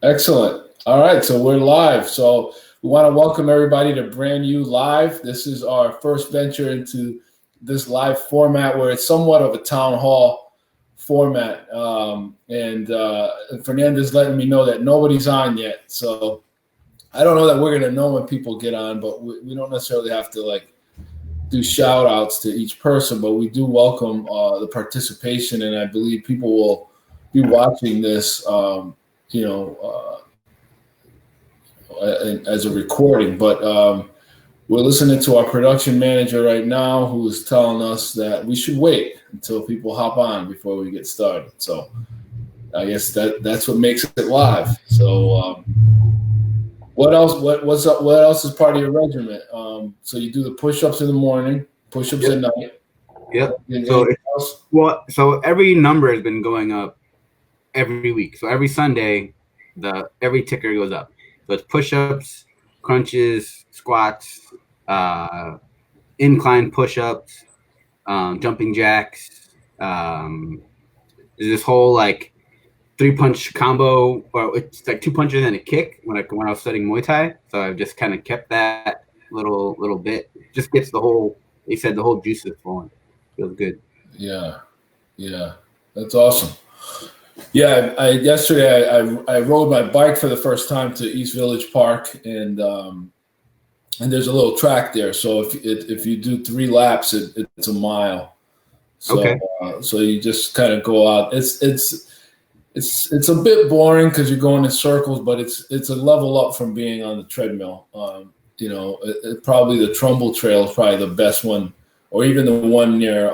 Excellent. All right, so we're live. So we want to welcome everybody to BrandU Live. This is our first venture into this live format where it's somewhat of a town hall format. And Fernanda's letting me know that nobody's on yet. So I don't know that we're going to know when people get on, but we don't necessarily have to do shout outs to each person, but we do welcome the participation. And I believe people will be watching this, you know, as a recording. But we're listening to our production manager right now, who is telling us that we should wait until people hop on before we get started. So I guess that's what makes it live. So what else? What's up? What else is part of your regimen? So you do the push-ups in the morning, push-ups Yep. at night. Yep. Anything else? So every number has been going up every week. So every Sunday, every ticker goes up. So it's push-ups, crunches, squats, incline push-ups, jumping jacks. There's this whole three-punch combo, or it's like two punches and a kick when I was studying Muay Thai. So I've just kind of kept that little bit. Just gets the whole. They said the whole juices flowing. Feels good. Yeah, that's awesome. Yeah, yesterday I rode my bike for the first time to East Village Park, and there's a little track there. So if you do 3 laps, it's a mile. So Okay. So you just kind of go out. It's a bit boring because you're going in circles, but it's a level up from being on the treadmill. Probably the Trumbull Trail is probably the best one, or even the one near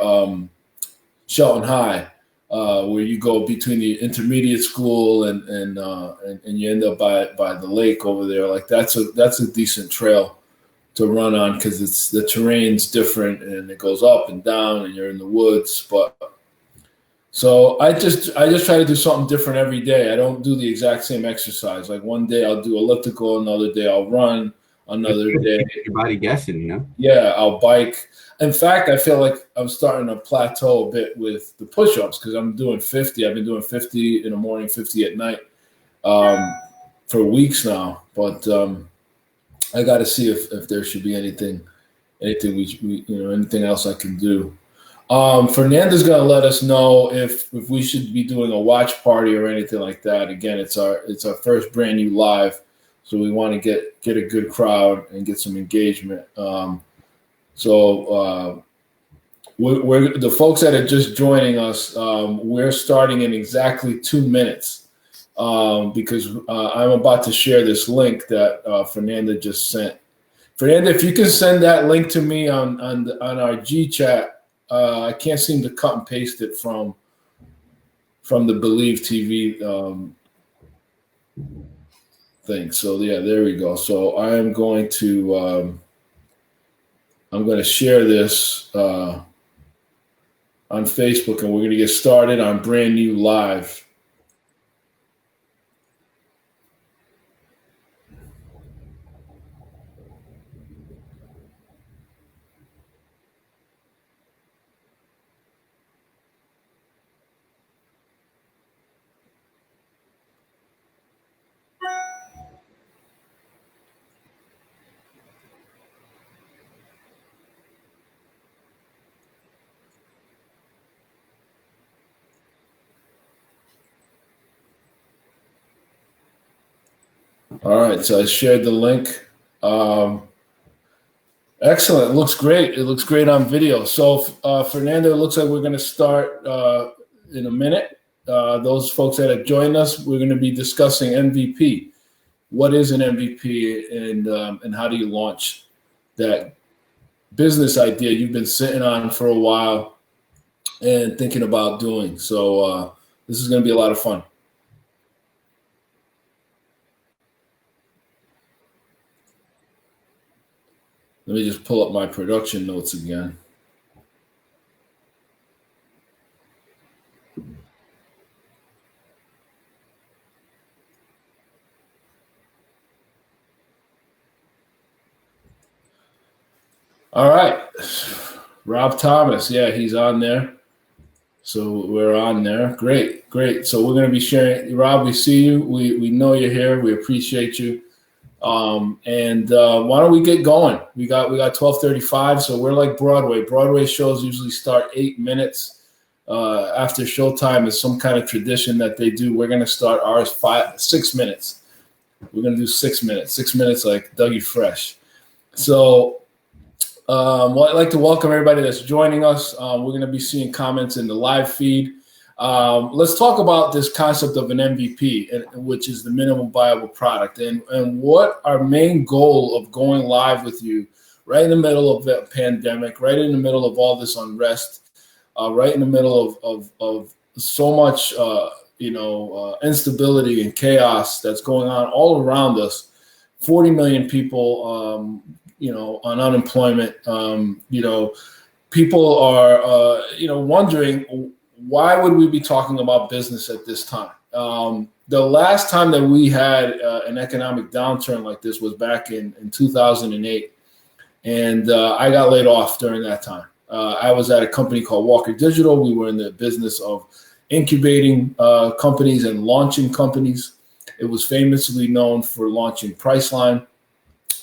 Shelton High, where you go between the intermediate school and you end up by the lake over there. Like that's a decent trail to run on because the terrain's different and it goes up and down and you're in the woods. But so I just try to do something different every day. I don't do the exact same exercise. Like one day I'll do elliptical, another day I'll run, another day your body guessing, yeah, I'll bike. In fact, I feel like I'm starting to plateau a bit with the push-ups because I'm doing 50. I've been doing 50 in the morning, 50 at night for weeks now. But I got to see if there should be anything anything else I can do. Fernanda's going to let us know if we should be doing a watch party or anything like that. Again, it's our first BrandU Live, so we want to get a good crowd and get some engagement. We're the folks that are just joining us. We're starting in exactly 2 minutes because I'm about to share this link that Fernanda just sent. Fernanda, if you can send that link to me on our G chat. I can't seem to cut and paste it from the Believe TV thing. So yeah, there we go. So I am going to share this on Facebook, and we're going to get started on BrandU Live. All right, so I shared the link. Excellent. It looks great. It looks great on video. So, Fernando, it looks like we're going to start in a minute. Those folks that have joined us, we're going to be discussing M.V.P. What is an M.V.P. and how do you launch that business idea you've been sitting on for a while and thinking about doing? So this is going to be a lot of fun. Let me just pull up my production notes again. All right. Rob Thomas. Yeah, he's on there. So we're on there. Great, great. So we're going to be sharing. Rob, we see you. We know you're here. We appreciate you. And why don't we get going? We got 12:35, so we're like Broadway. Broadway shows usually start 8 minutes after showtime. Is some kind of tradition that they do. We're going to start ours 6 minutes. We're going to do 6 minutes. 6 minutes like Dougie Fresh. So. Well, I'd like to welcome everybody that's joining us. We're going to be seeing comments in the live feed. Let's talk about this concept of an MVP, which is the minimum viable product, and what our main goal of going live with you right in the middle of the pandemic, right in the middle of all this unrest, right in the middle of so much instability and chaos that's going on all around us. 40 million people. On unemployment, people are, wondering why would we be talking about business at this time? The last time that we had an economic downturn like this was back in 2008. And I got laid off during that time. I was at a company called Walker Digital. We were in the business of incubating companies and launching companies. It was famously known for launching Priceline.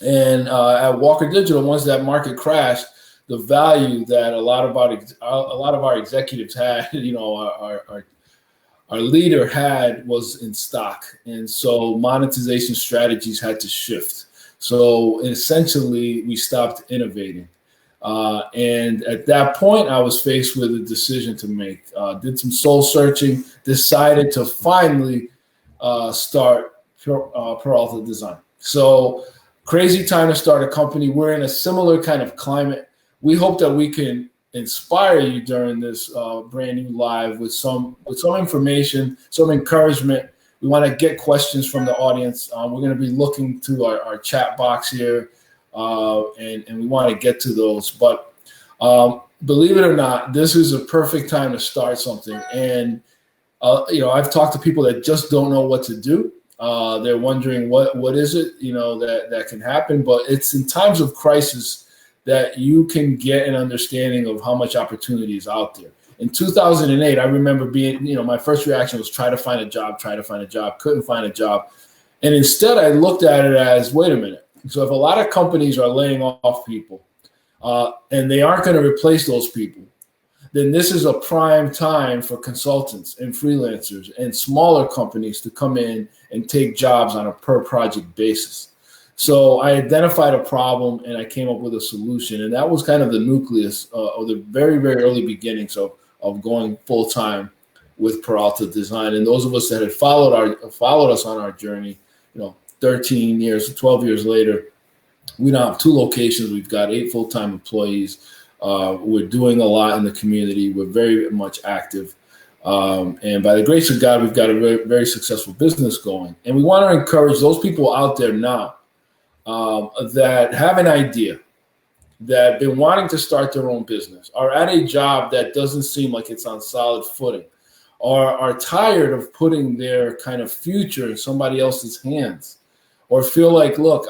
And at Walker Digital, once that market crashed, the value that a lot of our executives had, our leader had, was in stock, and so monetization strategies had to shift. So essentially, we stopped innovating, and at that point, I was faced with a decision to make. Did some soul searching, decided to finally start Peralta Design. So. Crazy time to start a company. We're in a similar kind of climate. We hope that we can inspire you during this BrandU live with some information, some encouragement. We want to get questions from the audience. We're going to be looking to our chat box here, and we want to get to those. But believe it or not, this is a perfect time to start something. And I've talked to people that just don't know what to do. They're wondering what is it, that can happen. But it's in times of crisis that you can get an understanding of how much opportunity is out there. In 2008, I remember being, my first reaction was try to find a job, couldn't find a job. And instead I looked at it as, wait a minute. So if a lot of companies are laying off people and they aren't going to replace those people, then this is a prime time for consultants and freelancers and smaller companies to come in and take jobs on a per project basis. So I identified a problem and I came up with a solution. And that was kind of the nucleus of the very, very early beginnings of going full time with Peralta Design. And those of us that had followed us on our journey, 13 years, 12 years later, we now have 2 locations. We've got 8 full-time employees. We're doing a lot in the community. We're very much active. And by the grace of God, we've got a very, very successful business going. And we want to encourage those people out there now that have an idea, that have been wanting to start their own business, are at a job that doesn't seem like it's on solid footing, or are tired of putting their kind of future in somebody else's hands, or feel like, look,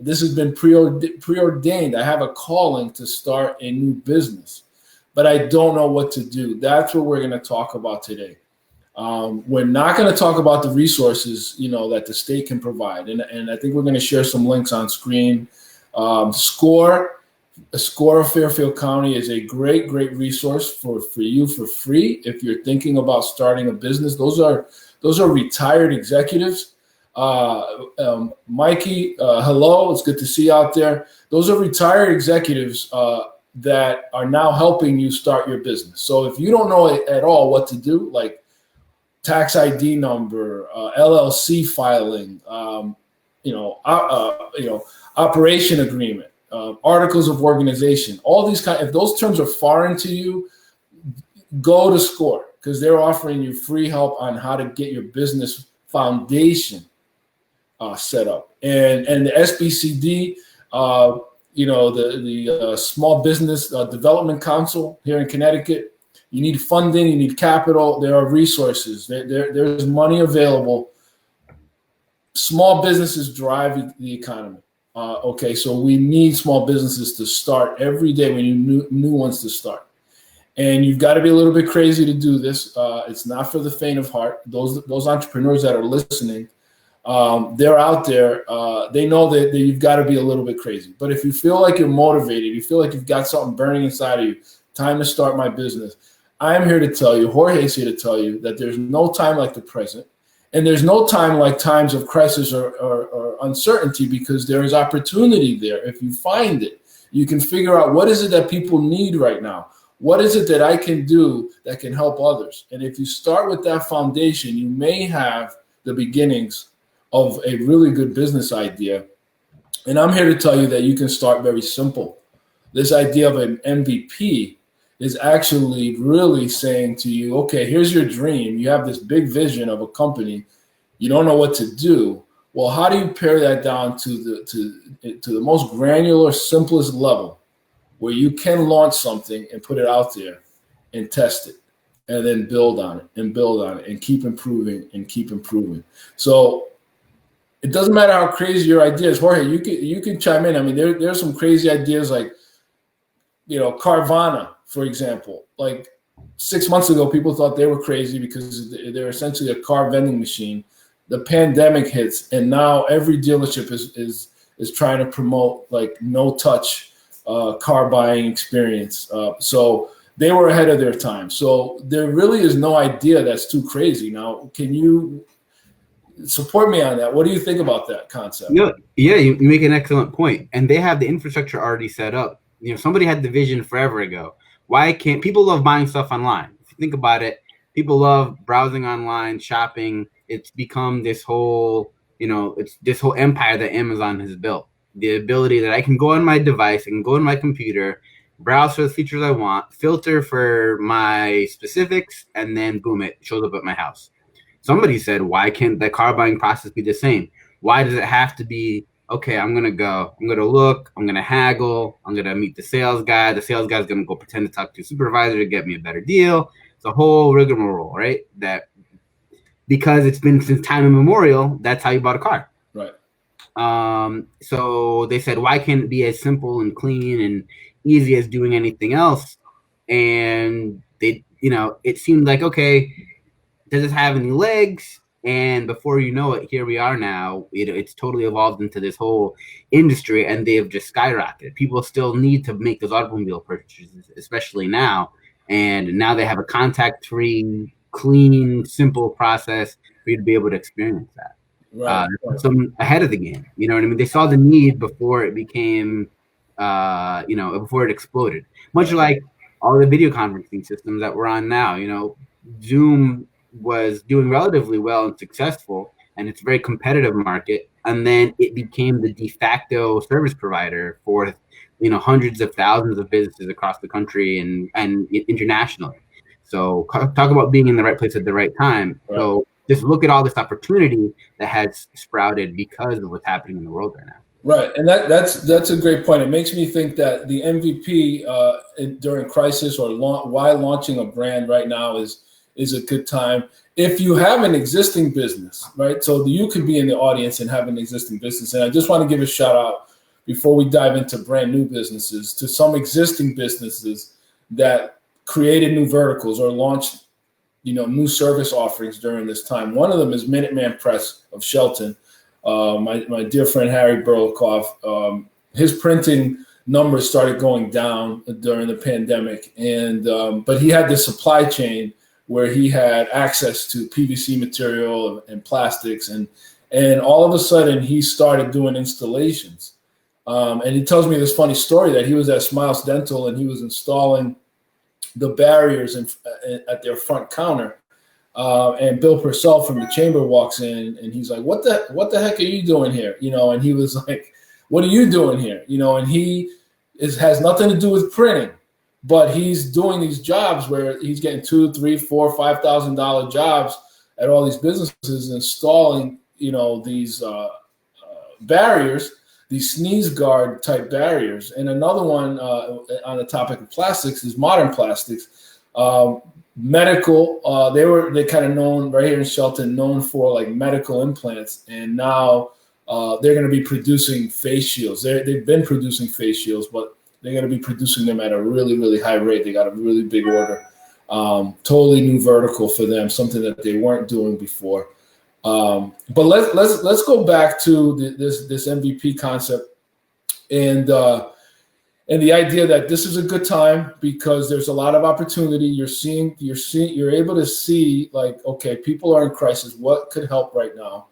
this has been preordained. I have a calling to start a new business, but I don't know what to do. That's what we're going to talk about today. We're not going to talk about the resources, that the state can provide. And I think we're going to share some links on screen. SCORE of Fairfield County is a great, great resource for you for free if you're thinking about starting a business. Those are retired executives. Mikey, hello. It's good to see you out there. Those are retired executives that are now helping you start your business. So if you don't know at all what to do, like tax ID number, LLC filing, operation agreement, articles of organization, all these if those terms are foreign to you, go to SCORE, because they're offering you free help on how to get your business foundation set up. And the SBCD, the Small Business Development Council here in Connecticut, you need funding, you need capital. There are resources. There's money available. Small businesses drive the economy. So we need small businesses to start every day. We need new ones to start. And you've got to be a little bit crazy to do this. It's not for the faint of heart. Those entrepreneurs that are listening, they're out there. They know that you've got to be a little bit crazy. But if you feel like you're motivated, you feel like you've got something burning inside of you, time to start my business. I'm here to tell you, Jorge's here to tell you that there's no time like the present. And there's no time like times of crisis or uncertainty, because there is opportunity there. If you find it, you can figure out what is it that people need right now. What is it that I can do that can help others? And if you start with that foundation, you may have the beginnings of a really good business idea. And I'm here to tell you that you can start very simple. This idea of an MVP is actually really saying to you, okay, here's your dream. You have this big vision of a company. You don't know what to do. Well, how do you pare that down to the most granular, simplest level where you can launch something and put it out there and test it and then build on it and keep improving and keep improving. So it doesn't matter how crazy your idea is. Jorge, you can chime in. I mean, there's some crazy ideas like, Carvana, for example. Like 6 months ago, people thought they were crazy because they're essentially a car vending machine. The pandemic hits, and now every dealership is trying to promote like no touch car buying experience. So they were ahead of their time. So there really is no idea that's too crazy. Now, can you support me on that? What do you think about that concept? Yeah, you make an excellent point. And they have the infrastructure already set up. Somebody had the vision forever ago. Why can't people love buying stuff online? If you think about it, people love browsing online, shopping. It's become this whole, it's this whole empire that Amazon has built. The ability that I can go on my device, I can go on my computer, browse for the features I want, filter for my specifics, and then boom, it shows up at my house. Somebody said, why can't the car buying process be the same? Why does it have to be, okay, I'm going to look, I'm going to haggle, I'm going to meet the sales guy. The sales guy's going to go pretend to talk to a supervisor to get me a better deal. It's a whole rigmarole, right? That because it's been since time immemorial, that's how you bought a car. Right. So they said, why can't it be as simple and clean and easy as doing anything else? And they, it seemed like, okay, does this have any legs? And before you know it, here we are now. It's totally evolved into this whole industry, and they have just skyrocketed. People still need to make those automobile purchases, especially now. And now they have a contact-free, clean, simple process for you to be able to experience that. Right. Puts them ahead of the game. You know what I mean? They saw the need before it became, before it exploded. Much like all the video conferencing systems that we're on now. Zoom was doing relatively well and successful, and it's a very competitive market. And then it became the de facto service provider for, hundreds of thousands of businesses across the country and internationally. So talk about being in the right place at the right time. Right. So just look at all this opportunity that has sprouted because of what's happening in the world right now. Right, and that's a great point. It makes me think that the MVP during crisis or why launching a brand right now is a good time. If you have an existing business, right? So you could be in the audience and have an existing business. And I just want to give a shout out before we dive into brand new businesses to some existing businesses that created new verticals or launched, new service offerings during this time. One of them is Minuteman Press of Shelton. My dear friend Harry Burlikoff, his printing numbers started going down during the pandemic, and but he had this supply chain where he had access to PVC material and plastics, and all of a sudden he started doing installations. And he tells me this funny story that he was at Smiles Dental and he was installing the barriers at their front counter. And Bill Purcell from the chamber walks in and he's like, what the heck are you doing here? And he was like, what are you doing here? And he has nothing to do with printing, but he's doing these jobs where he's getting $2,000, $3,000, $4,000, $5,000 jobs at all these businesses installing, these barriers, these sneeze guard type barriers. And another one on the topic of plastics is Modern Plastics. Medical, they kind of known right here in Shelton, known for like medical implants, and now they're going to be producing face shields. They've been producing face shields, but They're going to be producing them at a really, really high rate. They got a really big order. Totally new vertical for them, something that they weren't doing before. But let's go back to this MVP concept and the idea that this is a good time because there's a lot of opportunity. You're able to see, like, okay, people are in crisis. What could help right now?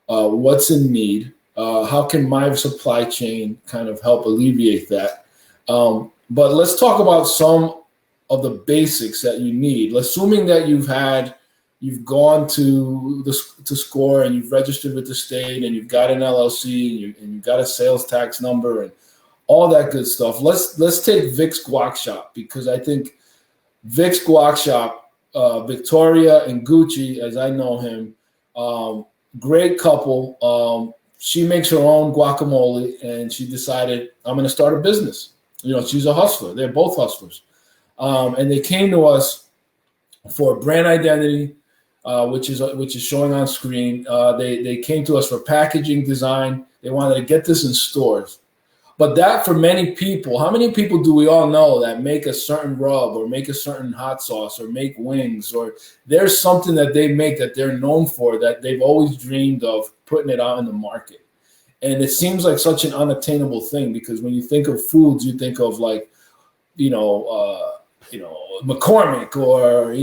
What's in need? How can my supply chain kind of help alleviate that? But let's talk about some of the basics that you need. Assuming that you've gone to SCORE and you've registered with the state and you've got an LLC and you've got a sales tax number and all that good stuff. Let's take Vic's Guac Shop, because I think Vic's Guac Shop, Victoria and Gucci, as I know him, great couple. She makes her own guacamole, and she decided, I'm going to start a business. She's a hustler. They're both hustlers. And they came to us for brand identity, which is showing on screen. They came to us for packaging design. They wanted to get this in stores. But that, for many people, how many people do we all know that make a certain rub or make a certain hot sauce or make wings, or there's something that they make that they're known for that they've always dreamed of putting it out in the market? And it seems like such an unattainable thing, because when you think of foods, you think of like, McCormick or,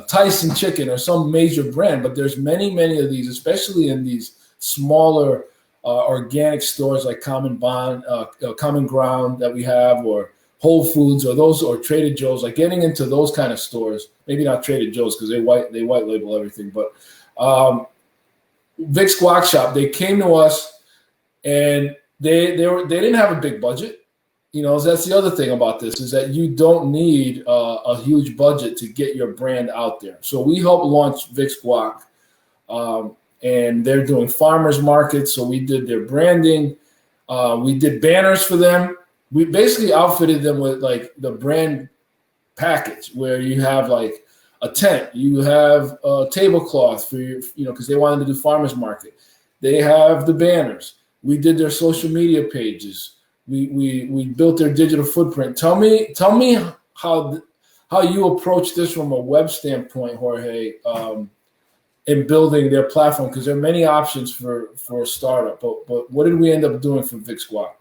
Tyson Chicken or some major brand. But there's many, many of these, especially in these smaller organic stores like Common Ground that we have, or Whole Foods, or Trader Joe's. Like, getting into those kind of stores, maybe not Trader Joe's because they white label everything, but Vic's Guac Shop, they came to us and they didn't have a big budget. That's the other thing about this, is that you don't need a huge budget to get your brand out there. So we helped launch Vic's Guac. And they're doing farmers markets. So we did their branding. We did banners for them. We basically outfitted them with like the brand package, where you have like a tent, you have a tablecloth for your, because they wanted to do farmers market. They have the banners. We did their social media pages. We built their digital footprint. Tell me how you approach this from a web standpoint, Jorge. In building their platform, because there are many options for a startup. But what did we end up doing for Vic's Guac?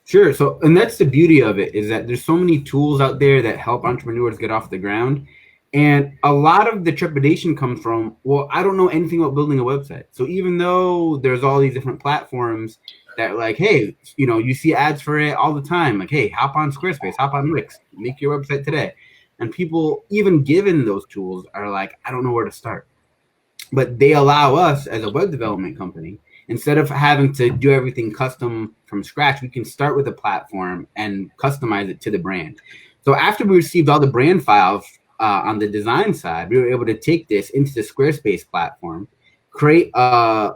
Sure. So, and that's the beauty of it, is that there's so many tools out there that help entrepreneurs get off the ground. And a lot of the trepidation comes from, well, I don't know anything about building a website. So even though there's all these different platforms that, like, hey, you see ads for it all the time. Like, hey, hop on Squarespace, hop on Wix, make your website today. And people, even given those tools, are like, I don't know where to start. But they allow us as a web development company, instead of having to do everything custom from scratch, we can start with a platform and customize it to the brand. So after we received all the brand files on the design side, we were able to take this into the Squarespace platform, create a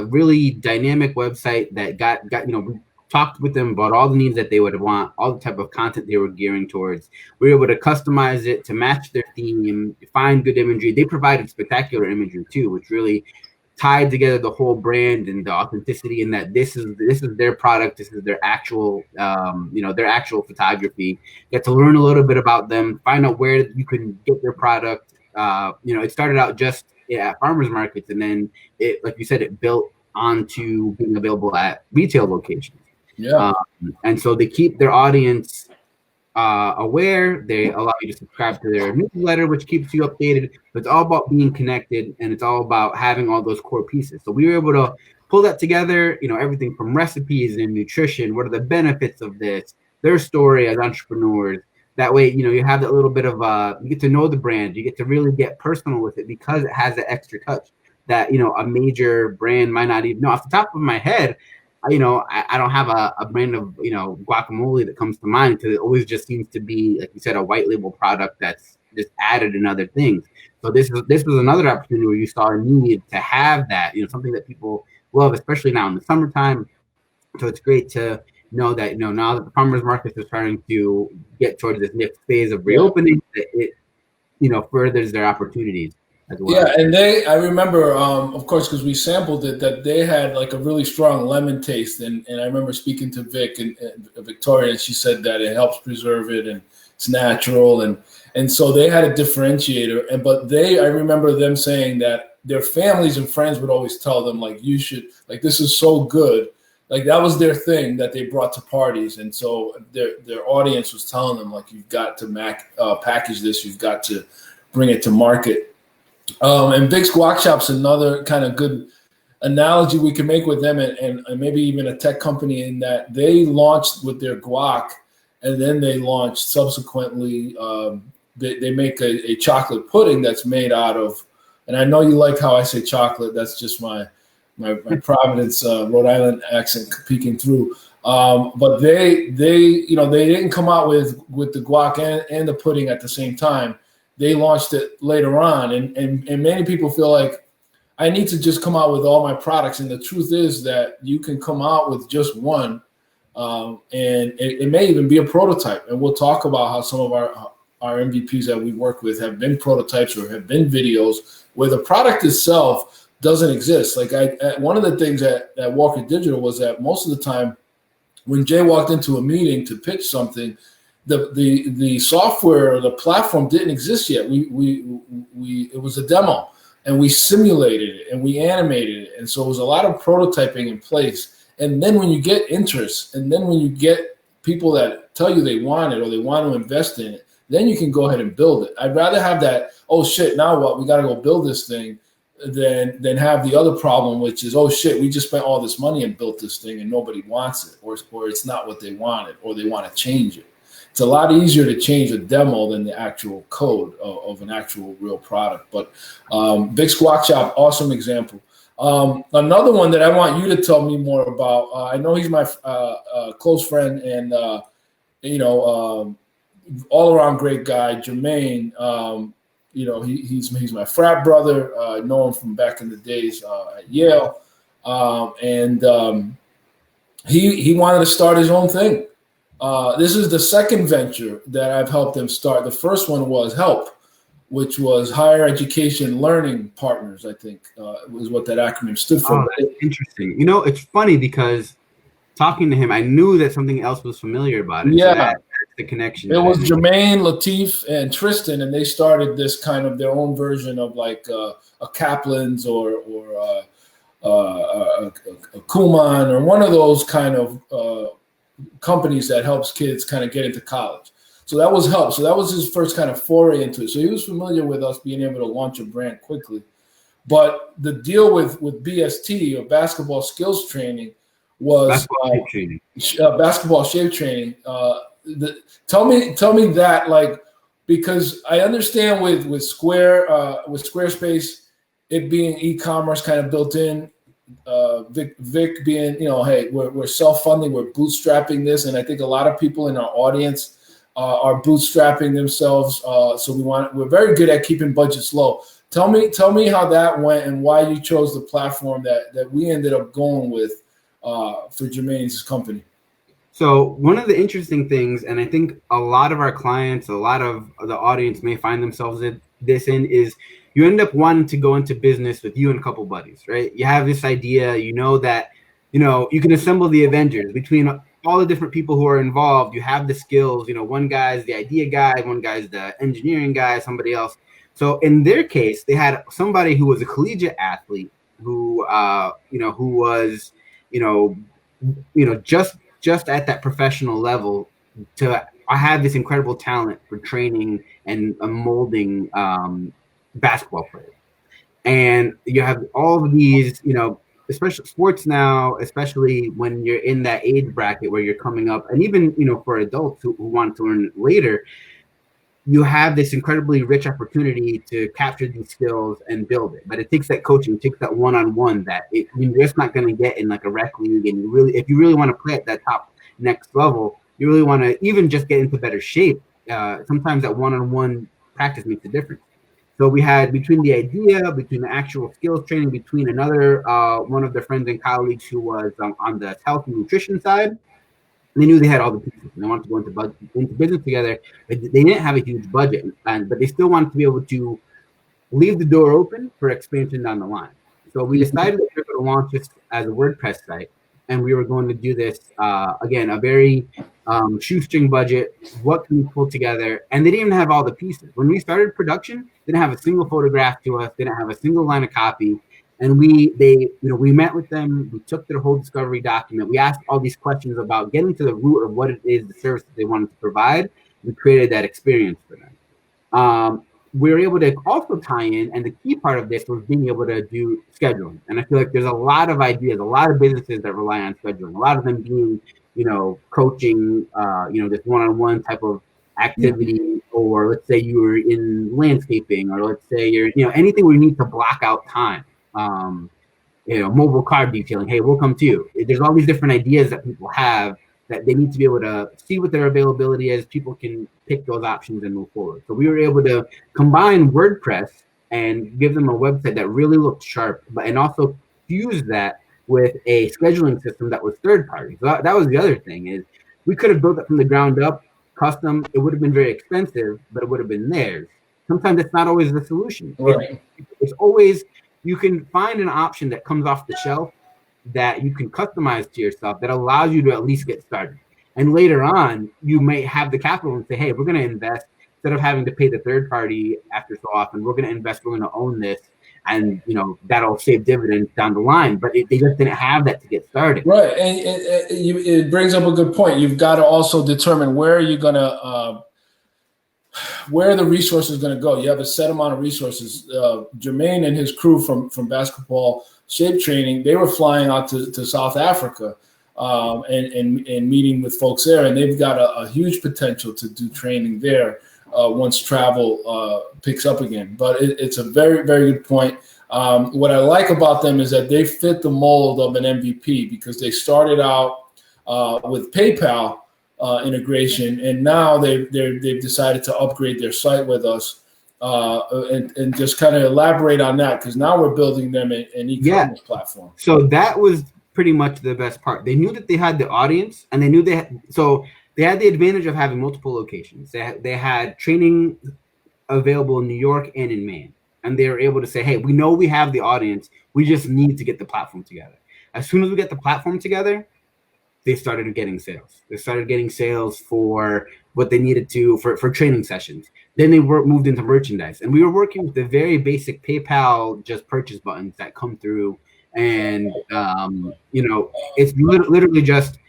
really dynamic website that got we talked with them about all the needs that they would want, all the type of content they were gearing towards. We were able to customize it to match their theme, find good imagery. They provided spectacular imagery too, which really tied together the whole brand and the authenticity, in that this is their product, this is their actual their actual photography. Get to learn a little bit about them, find out where you can get their product. It started out just at farmers markets, and then it, like you said, it built onto being available at retail locations. Yeah. And so they keep their audience aware. They allow you to subscribe to their newsletter, which keeps you updated. But it's all about being connected, and it's all about having all those core pieces. So we were able to pull that together, everything from recipes and nutrition. What are the benefits of this? Their story as entrepreneurs. That way, you have that little bit of you get to know the brand. You get to really get personal with it, because it has that extra touch that, a major brand might not even know. Off the top of my head, I don't have a brand of, guacamole that comes to mind, because it always just seems to be, like you said, a white label product that's just added in other things. So this was another opportunity where you saw a need to have that, something that people love, especially now in the summertime. So it's great to know that, now that the farmers markets are starting to get towards this next phase of reopening, that it, furthers their opportunities as well. Yeah, and I remember, of course, because we sampled it, that they had like a really strong lemon taste, and I remember speaking to Vic and Victoria, and she said that it helps preserve it and it's natural, and so they had a differentiator, but I remember them saying that their families and friends would always tell them like, you should, like, this is so good, like that was their thing that they brought to parties, and so their audience was telling them like, you've got to package this, you've got to bring it to market. And Vic's Guac Shop's another kind of good analogy we can make with them, and maybe even a tech company, in that they launched with their guac, and then they launched subsequently. They make a chocolate pudding that's made out of, and I know you like how I say chocolate. That's just my Providence, Rhode Island accent peeking through. But they didn't come out with the guac and the pudding at the same time. They launched it later on, and many people feel like I need to just come out with all my products. And the truth is that you can come out with just one, and it may even be a prototype. And we'll talk about how some of our MVPs that we work with have been prototypes or have been videos where the product itself doesn't exist. Like one of the things at Walker Digital was that most of the time when Jay walked into a meeting to pitch something, the software or the platform didn't exist yet. It was a demo, and we simulated it and we animated it, and so it was a lot of prototyping in place. And then when you get interest, and then when you get people that tell you they want it or they want to invest in it, then you can go ahead and build it. I'd rather have that, oh shit, now what, we got to go build this thing, than have the other problem, which is, oh shit, we just spent all this money and built this thing and nobody wants it, or it's not what they wanted, or they want to change it. It's a lot easier to change a demo than the actual code of an actual real product. But Vic's Guac Shop, awesome example. Another one that I want you to tell me more about. I know he's my close friend and all around great guy, Jermaine. He's my frat brother. I know him from back in the days at Yale, and he wanted to start his own thing. This is the second venture that I've helped him start. The first one was HELP, which was Higher Education Learning Partners, I think was what that acronym stood for. Oh, that's interesting. It's funny because talking to him, I knew that something else was familiar about it. Yeah. So that's the connection. It was Jermaine, Latif, and Tristan, and they started this kind of their own version of like a Kaplan's or a Kumon, or one of those kind of companies that helps kids kind of get into college. So that was HELP. So that was his first kind of foray into it. So he was familiar with us being able to launch a brand quickly. But the deal with BST, or basketball skills training, was basketball shape training. Tell me that, like, because I understand with Squarespace, it being e-commerce kind of built in. Vic being, hey, we're self-funding, we're bootstrapping this, and I think a lot of people in our audience are bootstrapping themselves. So we're very good at keeping budgets low. Tell me how that went and why you chose the platform that we ended up going with for Jermaine's company. So one of the interesting things, and I think a lot of our clients, a lot of the audience may find themselves in, is you end up wanting to go into business with you and a couple buddies, right? You have this idea, that, you can assemble the Avengers between all the different people who are involved. You have the skills, one guy's the idea guy, one guy's the engineering guy, somebody else. So in their case, they had somebody who was a collegiate athlete who was, just at that professional level. I have this incredible talent for training and molding basketball players. And you have all of these, especially sports now, especially when you're in that age bracket where you're coming up, and even, for adults who want to learn later, you have this incredibly rich opportunity to capture these skills and build it. But it takes that coaching, it takes that one-on-one that you're just not going to get in like a rec league. And if you really want to play at that top next level, you really want to even just get into better shape. Sometimes that one-on-one practice makes a difference. So we had between the idea, between the actual skills training, between another one of their friends and colleagues who was on the health and nutrition side. They knew they had all the pieces, and they wanted to go into business together. But they didn't have a huge budget, but they still wanted to be able to leave the door open for expansion down the line. So we decided that we were going to launch this as a WordPress site, and we were going to do this, again, a very shoestring budget. What can we pull together? And they didn't even have all the pieces. When we started production, they didn't have a single photograph to us, they didn't have a single line of copy. And we met with them. We took their whole discovery document. We asked all these questions about getting to the root of what it is, the service that they wanted to provide. We created that experience for them. We were able to also tie in, and the key part of this was being able to do scheduling. And I feel like there's a lot of ideas, a lot of businesses that rely on scheduling. A lot of them being, coaching, this one-on-one type of activity, or let's say you were in landscaping, or let's say you're, anything where you need to block out time. Mobile car detailing. Hey, we'll come to you. There's all these different ideas that people have that they need to be able to see what their availability is. People can pick those options and move forward. So we were able to combine WordPress and give them a website that really looked sharp, and also fuse that with a scheduling system that was third party. So that was the other thing, is we could have built it from the ground up, custom. It would have been very expensive, but it would have been theirs. Sometimes it's not always the solution. Right. It's always, you can find an option that comes off the shelf that you can customize to yourself that allows you to at least get started. And later on, you may have the capital and say, hey, we're going to invest. Instead of having to pay the third party after so often, we're going to invest, we're going to own this. And, that'll save dividends down the line. But they just didn't have that to get started. Right. And it brings up a good point. You've got to also determine where you're going to, where the resources going to go. You have a set amount of resources. Jermaine and his crew from basketball shape training, they were flying out to South Africa and meeting with folks there. And they've got a huge potential to do training there once travel picks up again. But it's a very, very good point. What I like about them is that they fit the mold of an MVP, because they started out with PayPal integration, and now they've decided to upgrade their site with us, and just kind of elaborate on that, because now we're building them an e-commerce platform. So that was pretty much the best part. They knew that they had the audience, and they knew they had the advantage of having multiple locations. They had training available in New York and in Maine, and they were able to say, hey, we know we have the audience, we just need to get the platform together. As soon as we get the platform together, they started getting sales. They started getting sales for what they needed to for training sessions. Then they moved into merchandise, and we were working with the very basic PayPal just purchase buttons that come through, and it's literally just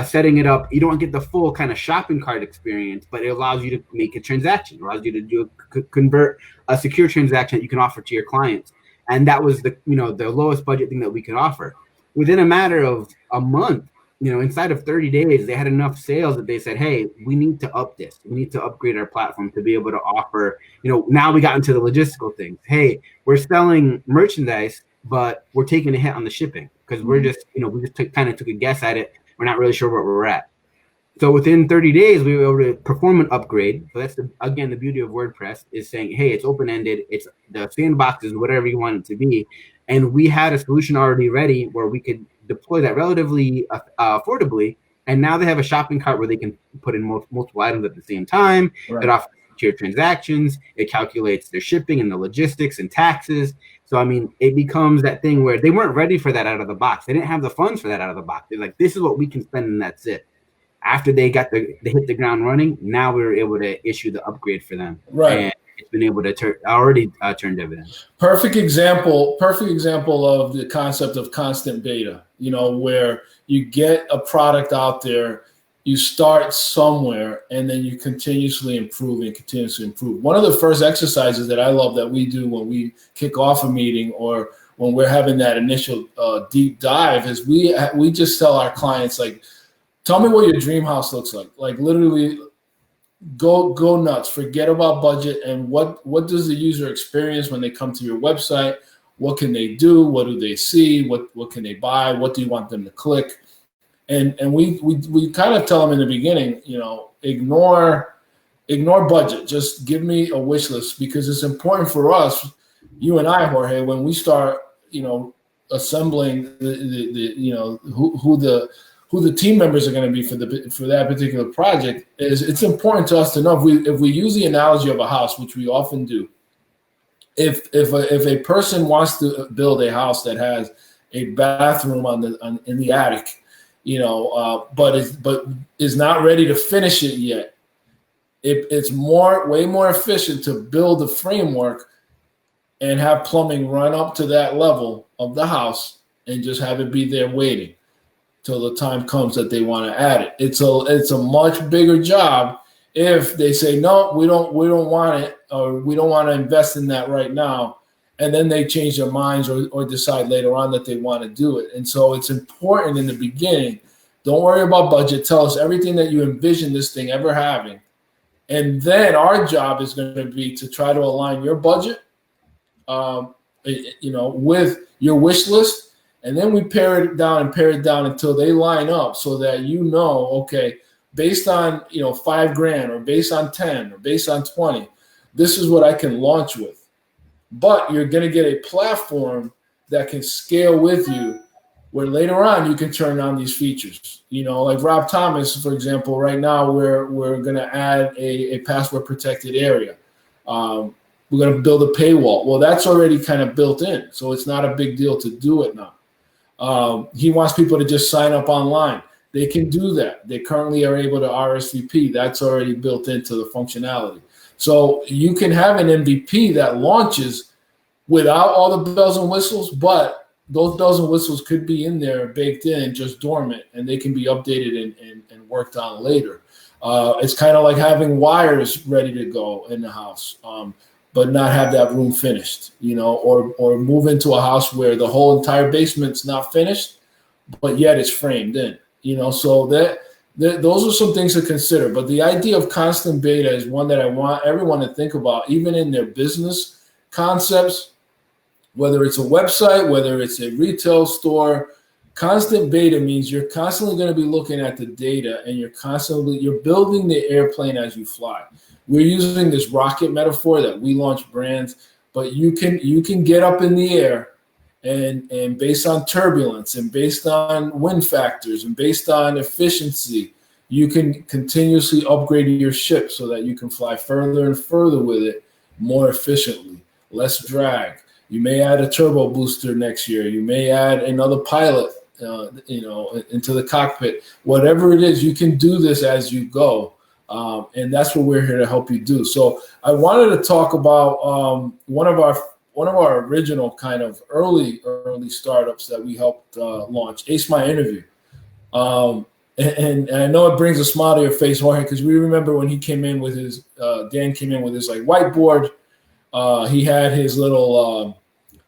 setting it up. You don't get the full kind of shopping cart experience, but it allows you to make a transaction. It allows you to convert a secure transaction that you can offer to your clients, and that was the lowest budget thing that we could offer. Within a matter of a month, inside of 30 days, they had enough sales that they said, hey, we need to up this. We need to upgrade our platform to be able to offer, now we got into the logistical things. Hey, we're selling merchandise, but we're taking a hit on the shipping, because we're just, we just kind of took a guess at it. We're not really sure where we're at. So within 30 days, we were able to perform an upgrade. So that's, the beauty of WordPress, is saying, hey, it's open-ended. It's the sandbox is whatever you want it to be. And we had a solution already ready where we could deploy that relatively affordably. And now they have a shopping cart where they can put in multiple items at the same time. Right. It offers secure transactions. It calculates their shipping and the logistics and taxes. So, it becomes that thing where they weren't ready for that out of the box. They didn't have the funds for that out of the box. They're like, this is what we can spend, and that's it. After they hit the ground running, now we were able to issue the upgrade for them. Right. And it's been able to turn dividends. Perfect example of the concept of constant beta, where you get a product out there, you start somewhere, and then you continuously improve. One of the first exercises that I love that we do when we kick off a meeting, or when we're having that initial deep dive, is we just tell our clients, like, tell me what your dream house looks like. Like, literally, go nuts. Forget about budget, and what does the user experience when they come to your website? What can they do? What do they see? What can they buy? What do you want them to click? And we kind of tell them in the beginning, ignore budget. Just give me a wish list, because it's important for us, you and I, Jorge, when we start, assembling who the team members are going to be for that particular project. It's important to us to know, if we use the analogy of a house, which we often do, if a person wants to build a house that has a bathroom in the attic, but is not ready to finish it yet, it's way more efficient to build a framework and have plumbing run up to that level of the house and just have it be there waiting till the time comes that they want to add it. It's a much bigger job if they say no, we don't want it, or we don't want to invest in that right now, and then they change their minds or decide later on that they want to do it. And so it's important in the beginning. Don't worry about budget. Tell us everything that you envision this thing ever having, and then our job is going to be to try to align your budget, with your wish list. And then we pare it down until they line up, so that okay, based on $5,000 or based on 10 or based on 20, this is what I can launch with. But you're going to get a platform that can scale with you, where later on you can turn on these features. Like Rob Thomas, for example, right now we're going to add a password protected area. We're going to build a paywall. Well, that's already kind of built in, so it's not a big deal to do it now. He wants people to just sign up online. They can do that. They currently are able to RSVP. That's already built into the functionality. So you can have an M.V.P that launches without all the bells and whistles, but those bells and whistles could be in there, baked in, just dormant, and they can be updated and worked on later. It's kind of like having wires ready to go in the house, but not have that room finished, or move into a house where the whole entire basement's not finished, but yet it's framed in, so those are some things to consider. But the idea of constant beta is one that I want everyone to think about, even in their business concepts, whether it's a website, whether it's a retail store. Constant beta means you're constantly going to be looking at the data, and you're building the airplane as you fly. We're using this rocket metaphor that we launch brands, but you can get up in the air, and based on turbulence and based on wind factors and based on efficiency, you can continuously upgrade your ship so that you can fly further and further with it more efficiently, less drag. You may add a turbo booster next year. You may add another pilot, into the cockpit. Whatever it is, you can do this as you go. And that's what we're here to help you do. So I wanted to talk about one of our original kind of early startups that we helped launch, Ace My Interview. And I know it brings a smile to your face, Jorge, because we remember when he came in with his Dan came in with his like whiteboard. He had his little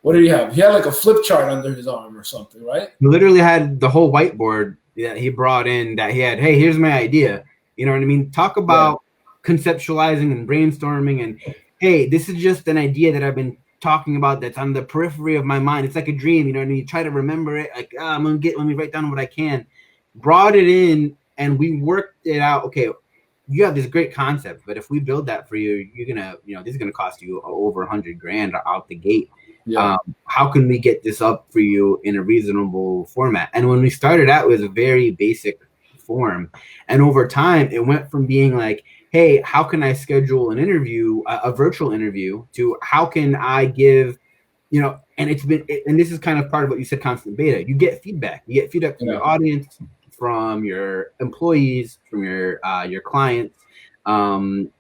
what did he have? He had like a flip chart under his arm or something, right? He literally had the whole whiteboard that he brought in, that he had, hey, here's my idea. You know what I mean? Talk about conceptualizing and brainstorming, and hey, this is just an idea that I've been talking about that's on the periphery of my mind. It's like a dream, you know what I mean? You try to remember it, like, let me write down what I can. Brought it in, and we worked it out. Okay, you have this great concept, but if we build that for you, you're gonna, this is gonna cost you over $100,000 out the gate. Yeah. How can we get this up for you in a reasonable format? And when we started out, it was a very basic form, and over time, it went from being like, hey, how can I schedule an interview, a virtual interview, to how can I give, and this is kind of part of what you said, constant beta. You get feedback. You get feedback from your audience, from your employees, from your clients, from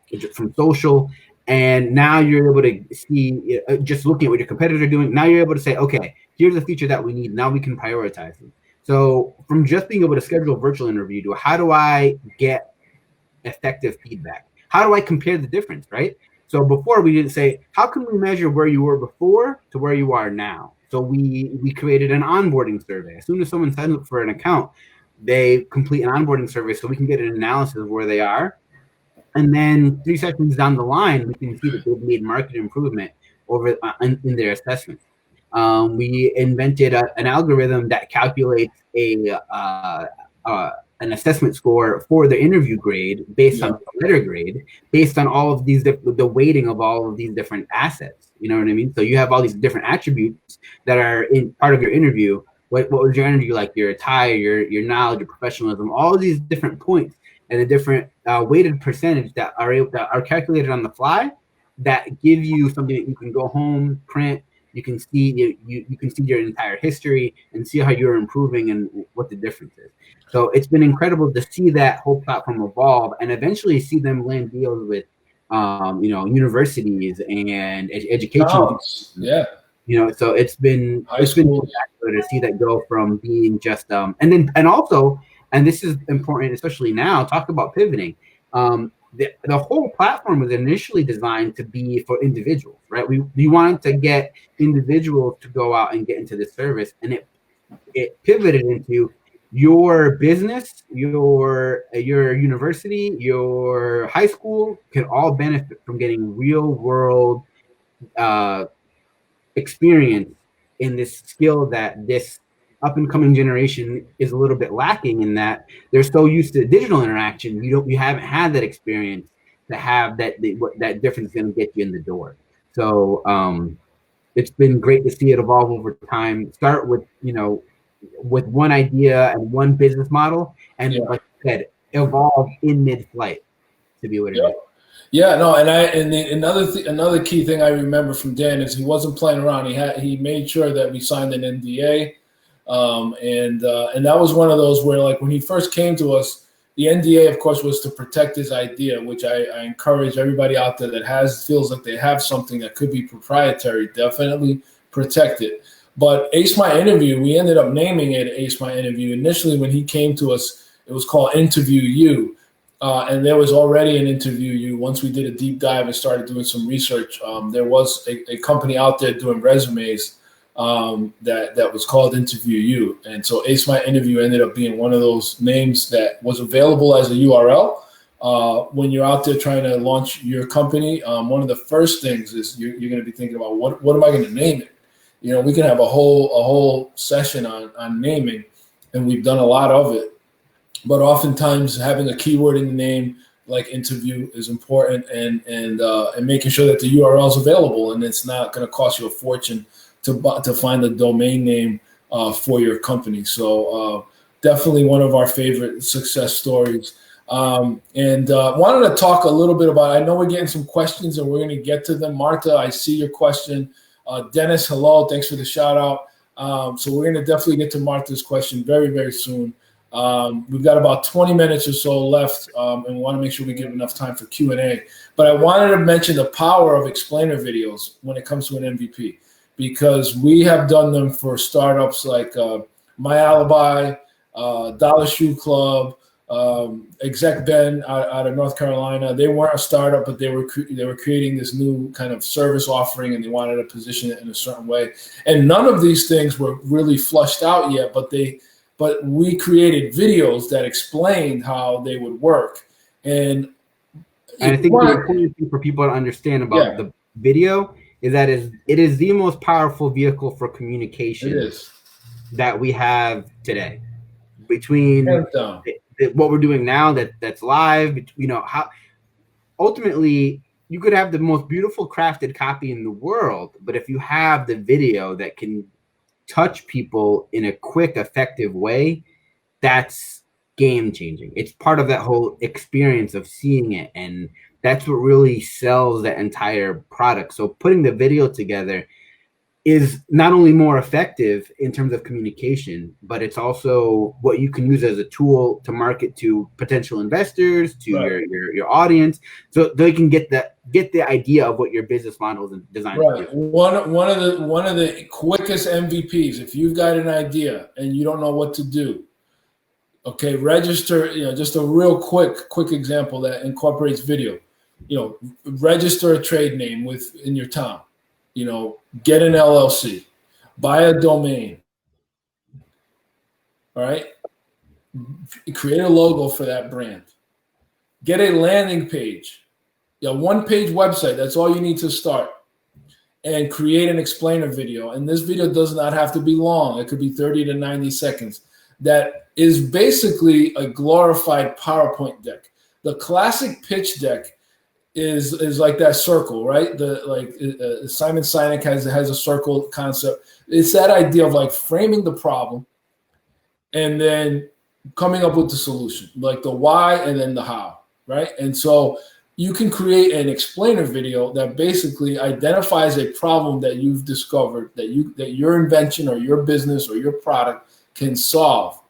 social. And now you're able to see, just looking at what your competitors are doing, now you're able to say, okay, here's a feature that we need. Now we can prioritize them. So from just being able to schedule a virtual interview to how do I get effective feedback? How do I compare the difference, right? So before we didn't say, how can we measure where you were before to where you are now? So we created an onboarding survey. As soon as someone signs up for an account, they complete an onboarding survey so we can get an analysis of where they are. And then 3 sessions down the line, we can see that they've made market improvement over in their assessment. We invented an algorithm that calculates an assessment score for the interview grade based on the letter grade, based on all of these, the weighting of all of these different assets. You know what I mean? So you have all these different attributes that are in part of your interview. What was your interview like? Your attire, your knowledge, your professionalism, all of these different points and a different weighted percentage that are calculated on the fly. that give you something that you can go home, print. You can see you can see your entire history and see how you're improving and what the difference is. So it's been incredible to see that whole platform evolve and eventually see them land deals with, universities and educational. Yeah. So it's been spectacular to see that go from being just and also, and this is important, especially now. Talk about pivoting. The whole platform was initially designed to be for individuals, right? We wanted to get individuals to go out and get into this service, and it pivoted into your business, your university, your high school can all benefit from getting real world experience in this skill that this up and coming generation is a little bit lacking, in that they're so used to digital interaction. You haven't had that experience to have what that difference is going to get you in the door. So it's been great to see it evolve over time. Start with with one idea and one business model, and like I said, evolve in mid-flight to be what it is. Yeah, no, another key thing I remember from Dan is he wasn't playing around. He made sure that we signed an NDA, and that was one of those where, like, when he first came to us, the NDA, of course, was to protect his idea, which I encourage everybody out there that feels like they have something that could be proprietary, definitely protect it. But Ace My Interview, we ended up naming it Ace My Interview. Initially, when he came to us, it was called Interview You. And there was already an Interview You. Once we did a deep dive and started doing some research, there was a company out there doing resumes that was called Interview You. And so Ace My Interview ended up being one of those names that was available as a URL. When you're out there trying to launch your company, one of the first things is you're going to be thinking about what am I going to name it? We can have a whole session on naming, and we've done a lot of it. But oftentimes having a keyword in the name like interview is important, and making sure that the URL is available and it's not going to cost you a fortune to find the domain name for your company. So definitely one of our favorite success stories. And wanted to talk a little bit about, I know we're getting some questions and we're going to get to them. Martha, I see your question. Dennis, hello. Thanks for the shout out. So we're going to definitely get to Martha's question very, very soon. We've got about 20 minutes or so left, and we want to make sure we give enough time for Q&A. But I wanted to mention the power of explainer videos when it comes to an MVP, because we have done them for startups like My Alibi, Dollar Shoe Club, Exec Ben out of North Carolina. They weren't a startup, but they were creating this new kind of service offering, and they wanted to position it in a certain way. And none of these things were really flushed out yet, but we created videos that explained how they would work. And I think the important thing for people to understand about the video is that it is the most powerful vehicle for communication that we have today. Between what we're doing now that's live, how ultimately you could have the most beautiful crafted copy in the world, but if you have the video that can touch people in a quick, effective way, that's game changing. It's part of that whole experience of seeing it, and that's what really sells that entire product. So putting the video together is not only more effective in terms of communication, but it's also what you can use as a tool to market to potential investors, to your audience, so they can get the idea of what your business model is designed to do. One of the quickest MVPs, if you've got an idea and you don't know what to do, okay, register. Just a real quick example that incorporates video. Register a trade name in your town. Get an LLC, buy a domain, all right? Create a logo for that brand. Get a landing page, one-page website. That's all you need to start. And create an explainer video. And this video does not have to be long. It could be 30 to 90 seconds. That is basically a glorified PowerPoint deck. The classic pitch deck is like that circle, right? Simon Sinek has a circle concept. It's that idea of like framing the problem and then coming up with the solution, like the why and then the how, right? And so you can create an explainer video that basically identifies a problem that you've discovered that your invention or your business or your product can solve.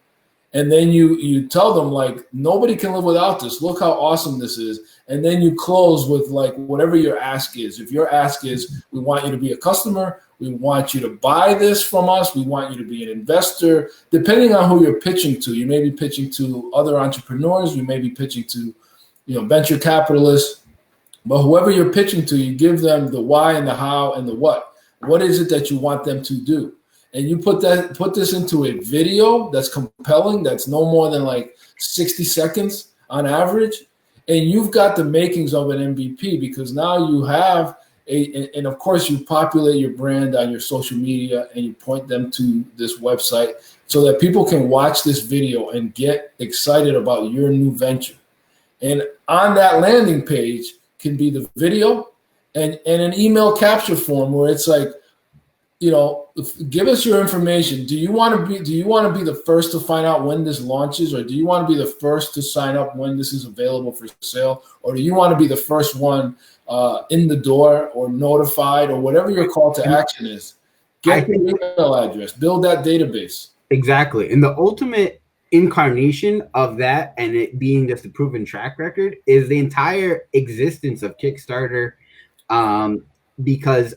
And then you tell them, like, nobody can live without this. Look how awesome this is. And then you close with, like, whatever your ask is. If your ask is, we want you to be a customer, we want you to buy this from us, we want you to be an investor, depending on who you're pitching to. You may be pitching to other entrepreneurs, you may be pitching to, venture capitalists, but whoever you're pitching to, you give them the why and the how and the what. What is it that you want them to do? And you put this into a video that's compelling, that's no more than like 60 seconds on average, and you've got the makings of an MVP, because now you have and of course you populate your brand on your social media and you point them to this website so that people can watch this video and get excited about your new venture. And on that landing page can be the video and an email capture form where it's like, give us your information. Do you want to be the first to find out when this launches, or do you want to be the first to sign up when this is available for sale, or do you want to be the first one in the door or notified, or whatever your call to action is? Get the email address, build that database. Exactly. And the ultimate incarnation of that, and it being just a proven track record, is the entire existence of Kickstarter, because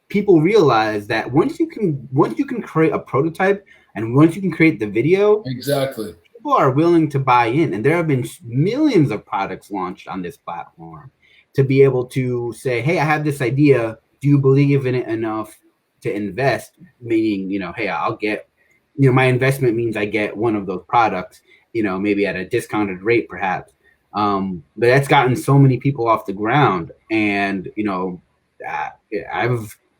people realize that once you can create a prototype and once you can create the video, exactly, people are willing to buy in. And there have been millions of products launched on this platform to be able to say, hey, I have this idea. Do you believe in it enough to invest? Meaning, hey, I'll get, my investment means I get one of those products, maybe at a discounted rate perhaps. But that's gotten so many people off the ground. And,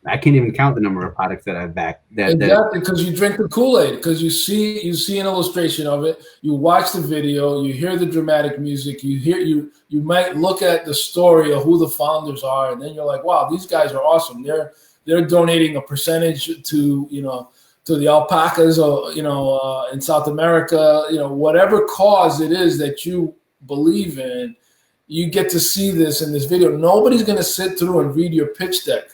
I can't even count the number of products that I've backed. Exactly, because you drink the Kool-Aid, because you see an illustration of it, you watch the video, you hear the dramatic music, you might look at the story of who the founders are, and then you're like, wow, these guys are awesome. They're donating a percentage to the alpacas, or in South America, whatever cause it is that you believe in, you get to see this in this video. Nobody's going to sit through and read your pitch deck.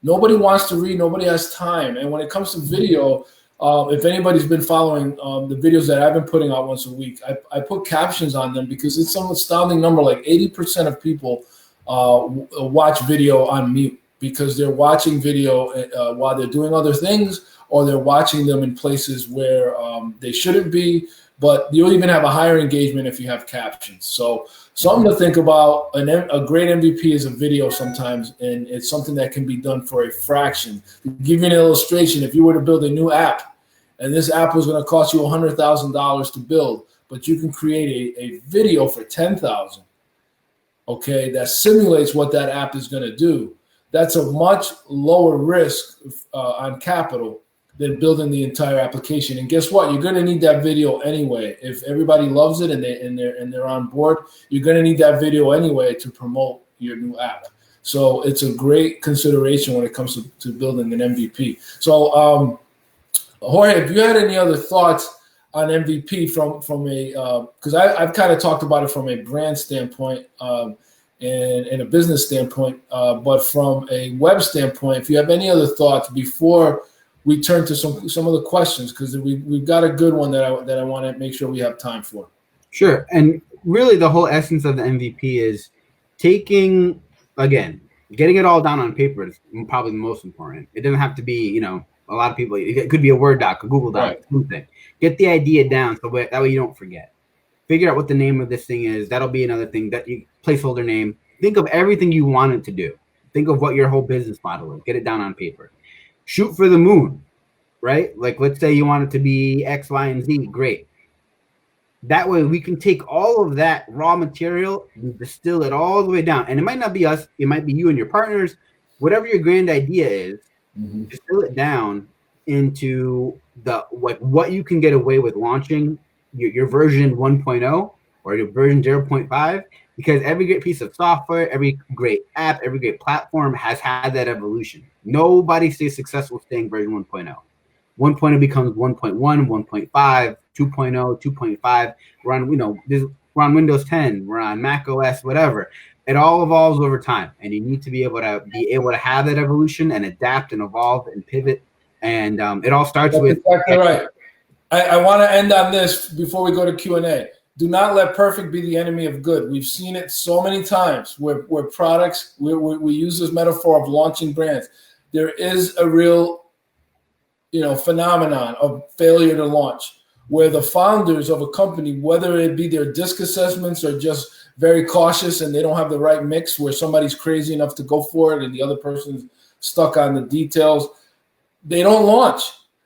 Nobody wants to read. Nobody has time. And when it comes to video, if anybody's been following the videos that I've been putting out once a week, I put captions on them because it's some astounding number. Like 80% of people watch video on mute because they're watching video while they're doing other things, or they're watching them in places where they shouldn't be. But you'll even have a higher engagement if you have captions. So something to think about. A great MVP is a video sometimes, and it's something that can be done for a fraction. To give you an illustration, if you were to build a new app, and this app was going to cost you $100,000 to build, but you can create a video for $10,000, okay, that simulates what that app is going to do. That's a much lower risk on capital than building the entire application. And guess what? You're going to need that video anyway. If everybody loves it and they're on board, you're going to need that video anyway to promote your new app. So it's a great consideration when it comes to building an MVP. So Jorge, if you had any other thoughts on MVP from a, because I've kind of talked about it from a brand standpoint and a business standpoint, but from a web standpoint, if you have any other thoughts before we turn to some of the questions, because we've got a good one that I want to make sure we have time for. Sure. And really the whole essence of the MVP is getting it all down on paper is probably the most important. It doesn't have to be, a lot of people, it could be a Word doc, a Google doc, right, something. Get the idea down that way you don't forget. Figure out what the name of this thing is. That'll be another thing, placeholder name. Think of everything you want it to do. Think of what your whole business model is. Get it down on paper. Shoot for the moon, right? Like, let's say you want it to be X, Y, and Z. Great. That way we can take all of that raw material and distill it all the way down. And it might not be us. It might be you and your partners. Whatever your grand idea is, distill it down into what you can get away with launching your version 1.0 or your version 0.5. Because every great piece of software, every great app, every great platform has had that evolution. Nobody stays successful staying version 1.0. 1.0 becomes 1.1, 1.5, 2.0, 2.5. We're on Windows 10. We're on Mac OS, whatever. it all evolves over time, and you need to be able to have that evolution and adapt and evolve and pivot. And it all starts with exactly right. I want to end on this before we go to Q&A. Do not let perfect be the enemy of good. We've seen it so many times where products, we use this metaphor of launching brands. There is a real, phenomenon of failure to launch, where the founders of a company, whether it be their disc assessments or just very cautious and they don't have the right mix, where somebody's crazy enough to go for it and the other person's stuck on the details, they don't launch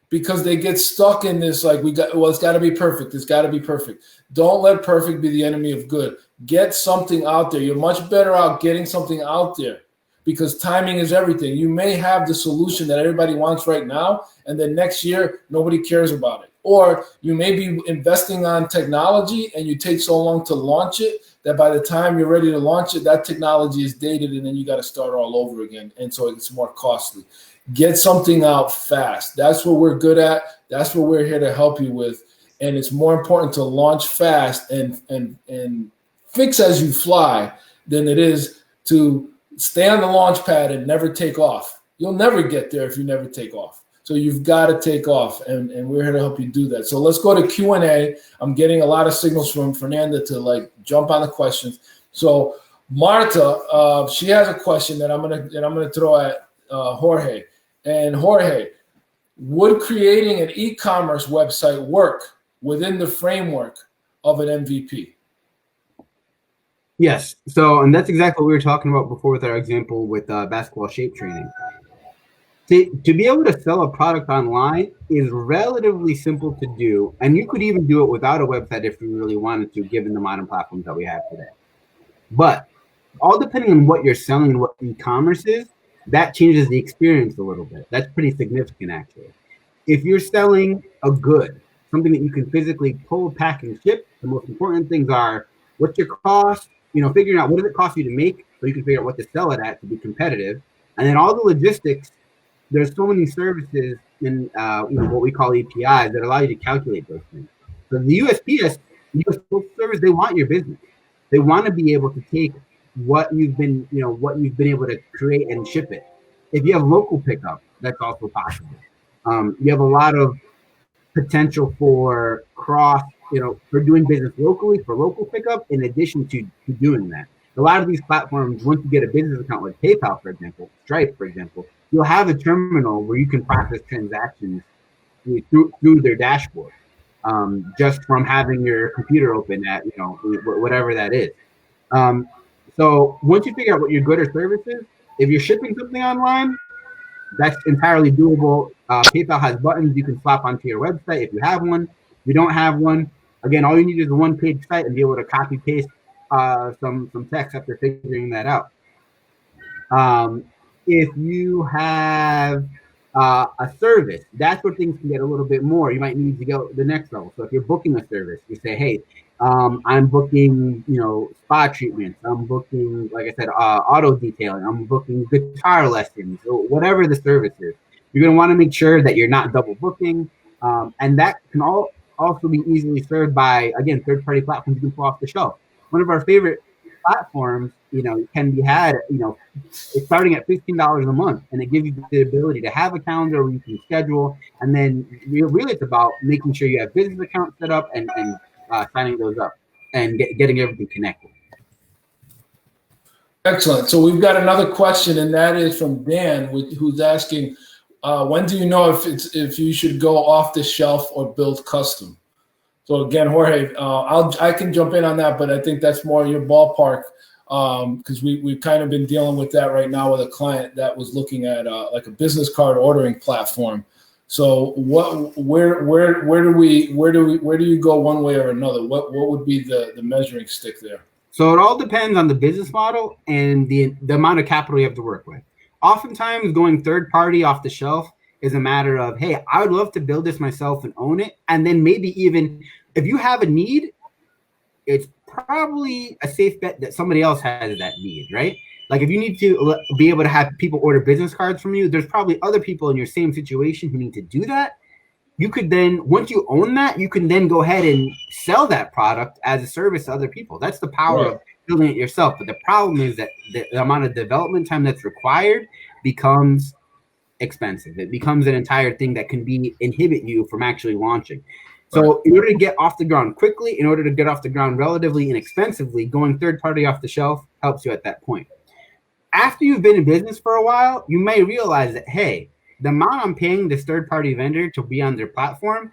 because they get stuck in this, like, it's got to be perfect. It's got to be perfect. Don't let perfect be the enemy of good. Get something out there. You're much better out getting something out there, because timing is everything. You may have the solution that everybody wants right now, and then next year, nobody cares about it. Or you may be investing on technology and you take so long to launch it that by the time you're ready to launch it, that technology is dated and then you got to start all over again. And so it's more costly. Get something out fast. That's what we're good at. That's what we're here to help you with. And it's more important to launch fast and fix as you fly than it is to stay on the launch pad and never take off. You'll never get there if you never take off. So you've got to take off, and we're here to help you do that. So let's go to Q&A. I'm getting a lot of signals from Fernanda to jump on the questions. So Marta, she has a question that I'm gonna throw at Jorge. And Jorge, would creating an e-commerce website work within the framework of an MVP? Yes. So, and that's exactly what we were talking about before with our example with basketball shape training. To be able to sell a product online is relatively simple to do, and you could even do it without a website if you really wanted to, given the modern platforms that we have today. But all depending on what you're selling and what e-commerce is, that changes the experience a little bit. That's pretty significant, actually. If you're selling a good, something that you can physically pull, pack, and ship, the most important things are what's your cost, figuring out what does it cost you to make so you can figure out what to sell it at to be competitive. And then all the logistics, there's so many services in what we call APIs that allow you to calculate those things. So the USPS, the US Postal Service, they want your business. They want to be able to take what you've been able to create and ship it. If you have local pickup, that's also possible. You have a lot of potential for for doing business locally, for local pickup, in addition to doing that. A lot of these platforms, once you get a business account like PayPal, for example, Stripe, for example, you'll have a terminal where you can process transactions through their dashboard, just from having your computer open at whatever that is. So once you figure out what your good or service is, if you're shipping something online, that's entirely doable. PayPal has buttons you can slap onto your website if you have one. If you don't have one, again, all you need is a one-page site and be able to copy paste some text after figuring that out. If you have a service, that's where things can get a little bit more. You might need to go the next level. So if you're booking a service, you say, hey, I'm booking, spa treatments. I'm booking, like I said, auto detailing. I'm booking guitar lessons, or whatever the service is. You're going to want to make sure that you're not double booking. And that can also be easily served by, again, third-party platforms you can pull off the shelf. One of our favorite platforms, can be had, it's starting at $15 a month, and it gives you the ability to have a calendar where you can schedule. And then really it's about making sure you have business accounts set up and signing those up and getting everything connected. Excellent. So we've got another question, and that is from Dan, who's asking, when do you know if you should go off the shelf or build custom? So again, Jorge, I can jump in on that, but I think that's more your ballpark, because we've kind of been dealing with that right now with a client that was looking at like a business card ordering platform. So where do you go one way or another? What would be the measuring stick there? So it all depends on the business model and the amount of capital you have to work with. Oftentimes going third party off the shelf is a matter of, hey, I would love to build this myself and own it. And then maybe even if you have a need, it's probably a safe bet that somebody else has that need, right? Like if you need to be able to have people order business cards from you, there's probably other people in your same situation who need to do that. You could then, once you own that, you can then go ahead and sell that product as a service to other people. That's the power of building it yourself. But the problem is that the amount of development time that's required becomes expensive. It becomes an entire thing that can inhibit you from actually launching. So in order to get off the ground quickly, in order to get off the ground relatively inexpensively, going third party off the shelf helps you at that point. After you've been in business for a while, you may realize that, hey, the amount I'm paying this third party vendor to be on their platform,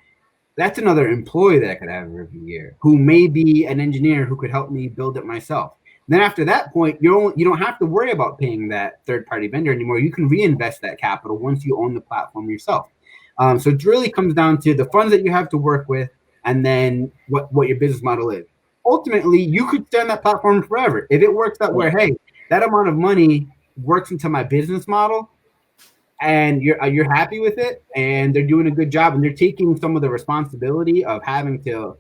that's another employee that I could have every year who may be an engineer who could help me build it myself. Then after that point, you don't have to worry about paying that third-party vendor anymore. You can reinvest that capital once you own the platform yourself. So it really comes down to the funds that you have to work with, and then what your business model is. Ultimately, you could stay on that platform forever. If it works out where, hey, that amount of money works into my business model, and you're happy with it, and they're doing a good job, and they're taking some of the responsibility of having to,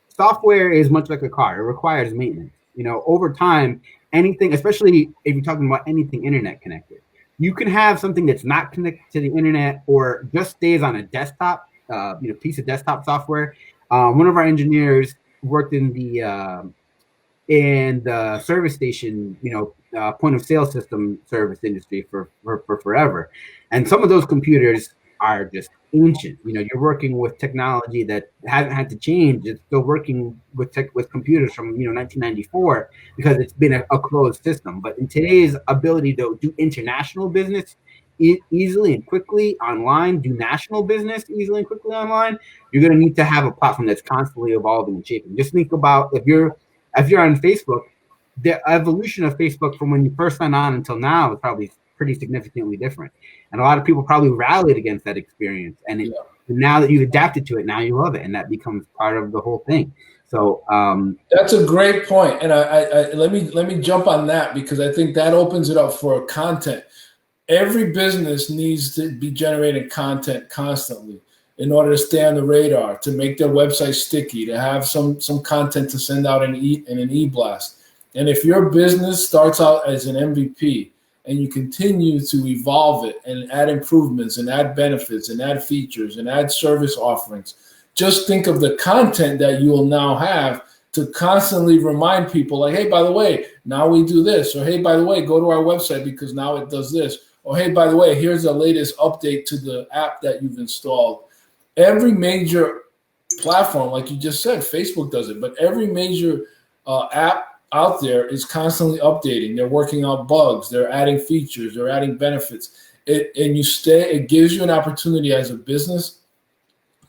software is much like a car. It requires maintenance. Over time, anything, especially if you're talking about anything internet connected, you can have something that's not connected to the internet or just stays on a desktop, piece of desktop software. One of our engineers worked in the service station, point of sale system service industry for forever. And some of those computers are just ancient. You're working with technology that hasn't had to change. It's still working with computers from 1994 because it's been a closed system. But in today's ability to do international business easily and quickly online, do national business easily and quickly online, you're going to need to have a platform that's constantly evolving and shaping. Just think about if you're on Facebook, the evolution of Facebook from when you first went on until now is probably pretty significantly different. And a lot of people probably rallied against that experience. And now that you've adapted to it, now you love it. And that becomes part of the whole thing. So that's a great point. And I let me jump on that, because I think that opens it up for content. Every business needs to be generating content constantly in order to stay on the radar, to make their website sticky, to have some content to send out in an e-blast. And if your business starts out as an MVP and you continue to evolve it and add improvements and add benefits and add features and add service offerings, just think of the content that you will now have to constantly remind people, like, hey, by the way, now we do this, or hey, by the way, go to our website because now it does this, or hey, by the way, here's the latest update to the app that you've installed. Every major platform, like you just said, Facebook does it, but every major app out there is constantly updating. They're working out bugs. They're adding features. They're adding benefits. It gives you an opportunity as a business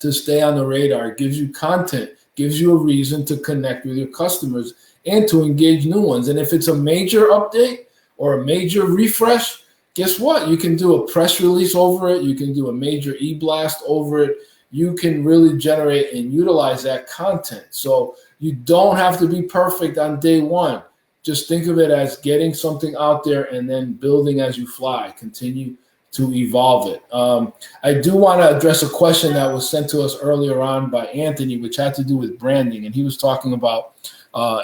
to stay on the radar. It gives you content, gives you a reason to connect with your customers and to engage new ones. And if it's a major update or a major refresh, guess what? You can do a press release over it. You can do a major e-blast over it. You can really generate and utilize that content. So you don't have to be perfect on day one. Just think of it as getting something out there and then building as you fly. Continue to evolve it. I do want to address a question that was sent to us earlier on by Anthony, which had to do with branding. And he was talking about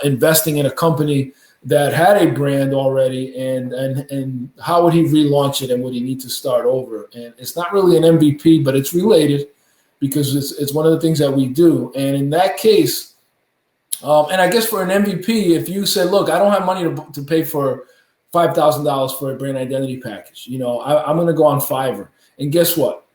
investing in a company that had a brand already, and how would he relaunch it, and would he need to start over? And it's not really an MVP, but it's related, because it's one of the things that we do. And in that case, and I guess for an MVP, if you said, look, I don't have money to pay for $5,000 for a brand identity package, I'm going to go on Fiverr. And guess what?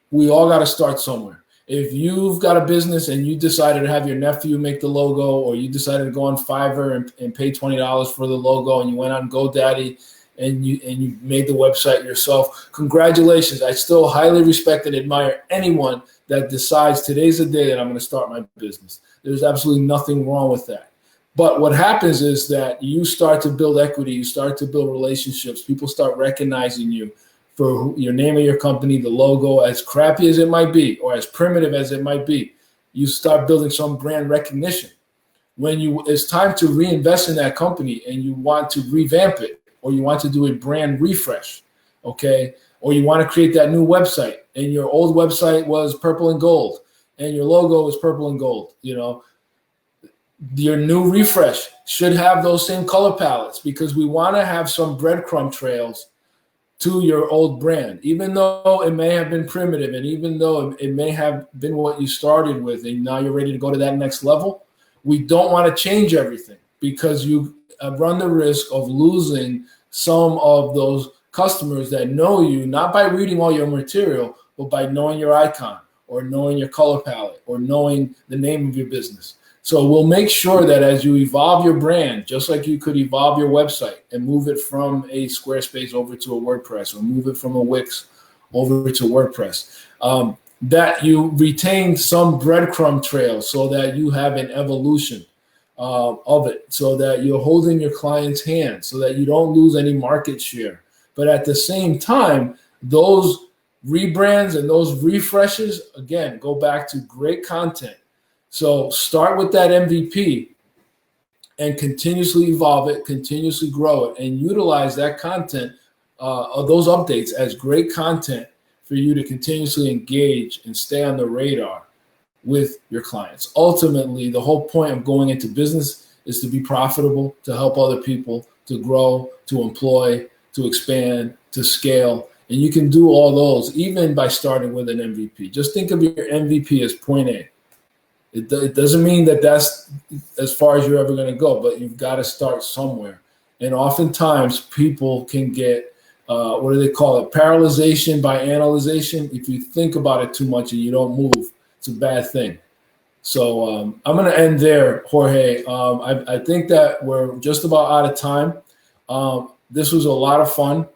We all got to start somewhere. If you've got a business and you decided to have your nephew make the logo, or you decided to go on Fiverr and pay $20 for the logo, and you went on GoDaddy and you made the website yourself, congratulations. I still highly respect and admire anyone that decides today's the day that I'm going to start my business. There's absolutely nothing wrong with that. But what happens is that you start to build equity, you start to build relationships, people start recognizing you for your name of your company, the logo, as crappy as it might be, or as primitive as it might be. You start building some brand recognition. When it's time to reinvest in that company and you want to revamp it, or you want to do a brand refresh, okay? Or you want to create that new website, and your old website was purple and gold, and your logo was purple and gold, your new refresh should have those same color palettes, because we want to have some breadcrumb trails to your old brand, even though it may have been primitive, and even though it may have been what you started with, and now you're ready to go to that next level. We don't want to change everything. because you run the risk of losing some of those customers that know you, not by reading all your material, but by knowing your icon or knowing your color palette or knowing the name of your business. So we'll make sure that as you evolve your brand, just like you could evolve your website and move it from a Squarespace over to a WordPress, or move it from a Wix over to WordPress, that you retain some breadcrumb trail so that you have an evolution of it, so that you're holding your client's hand, so that you don't lose any market share. But at the same time, those rebrands and those refreshes, again, go back to great content. So start with that MVP and continuously evolve it, continuously grow it, and utilize that content of those updates as great content for you to continuously engage and stay on the radar with your clients. Ultimately, the whole point of going into business is to be profitable, to help other people, to grow, to employ, to expand, to scale. And you can do all those even by starting with an MVP. Just think of your MVP as point A. It doesn't mean that that's as far as you're ever going to go, but you've got to start somewhere. And oftentimes people can get, what do they call it? Paralyzation by analyzation. If you think about it too much and you don't move, it's a bad thing. So I'm going to end there, Jorge. I think that we're just about out of time. This was a lot of fun.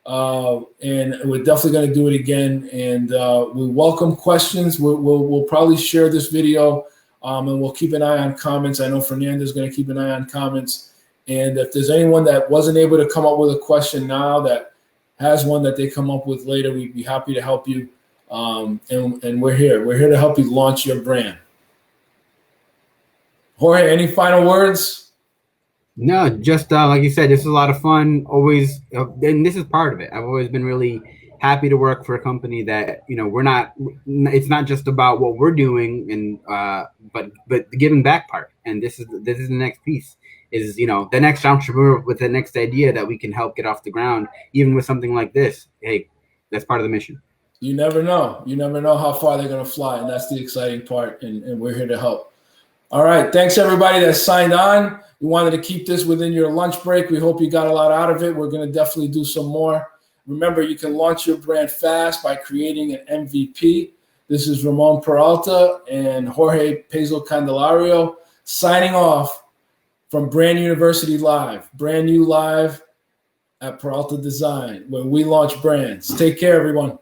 And we're definitely going to do it again. And we welcome questions. We'll probably share this video, and we'll keep an eye on comments. I know Fernanda's going to keep an eye on comments. And if there's anyone that wasn't able to come up with a question now that has one that they come up with later, we'd be happy to help you. And we're here. We're here to help you launch your brand. Jorge, any final words? No, just like you said, this is a lot of fun. Always, and this is part of it. I've always been really happy to work for a company that, you know, we're not. It's not just about what we're doing, and but the giving back part. And this is the next piece. Is, you know, the next entrepreneur with the next idea that we can help get off the ground, even with something like this. Hey, that's part of the mission. You never know. You never know how far they're going to fly, and that's the exciting part. And we're here to help. All right. Thanks, everybody that signed on. We wanted to keep this within your lunch break. We hope you got a lot out of it. We're going to definitely do some more. Remember, you can launch your brand fast by creating an MVP. This is Ramon Peralta and Jorge Pezo Candelario signing off from Brand University Live, BrandU Live at Peralta Design, where we launch brands. Take care, everyone.